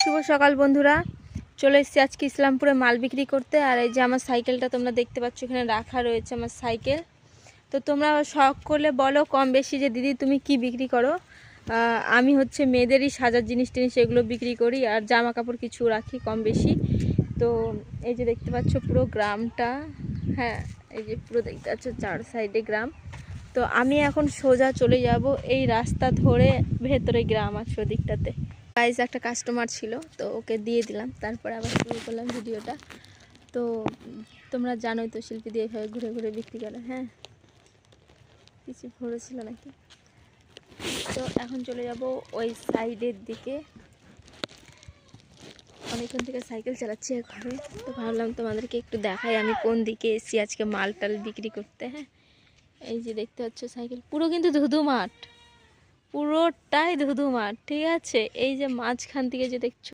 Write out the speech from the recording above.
শুভ সকাল বন্ধুরা, চলে এসেছি আজকে ইসলামপুরে মাল বিক্রি করতে। আর এই যে আমার সাইকেলটা তোমরা দেখতে পাচ্ছ, এখানে রাখা রয়েছে আমার সাইকেল। তো তোমরা শখ করলে বলো কম বেশি যে দিদি তুমি কি বিক্রি করো। আমি হচ্ছে মেয়েদেরই সাজার জিনিস টিনিস এগুলো বিক্রি করি, আর জামা কাপড় কিছু রাখি কম বেশি। তো এই যে দেখতে পাচ্ছ পুরো গ্রামটা, হ্যাঁ এই যে পুরো দেখতে পাচ্ছ চার সাইডে গ্রাম। তো আমি এখন সোজা চলে যাব এই রাস্তা ধরে, ভেতরে গ্রাম আছে ওদিকটাতে। গাইজ একটা কাস্টমার ছিল, তো ওকে দিয়ে দিলাম, তারপরে আবার শুরু করলাম ভিডিওটা। তো তোমরা জানোই তো শিল্পী দিয়ে এভাবে ঘুরে ঘুরে বিক্রি করে। হ্যাঁ কিছু ভরেছিল নাকি। তো এখন চলে যাব ওই সাইডের দিকে। অনেকক্ষণ থেকে সাইকেল চালাচ্ছি ঘরে, তো ভাবলাম তোমাদেরকে একটু দেখাই আমি কোন দিকে এসেছি আজকে মাল টাল বিক্রি করতে। হ্যাঁ এই যে দেখতে পাচ্ছ সাইকেল পুরো কিন্তু ধুধু মাঠ, পুরোটাই ধুধু মাঠ, ঠিক আছে। এই যে মাঝখান থেকে যে দেখছো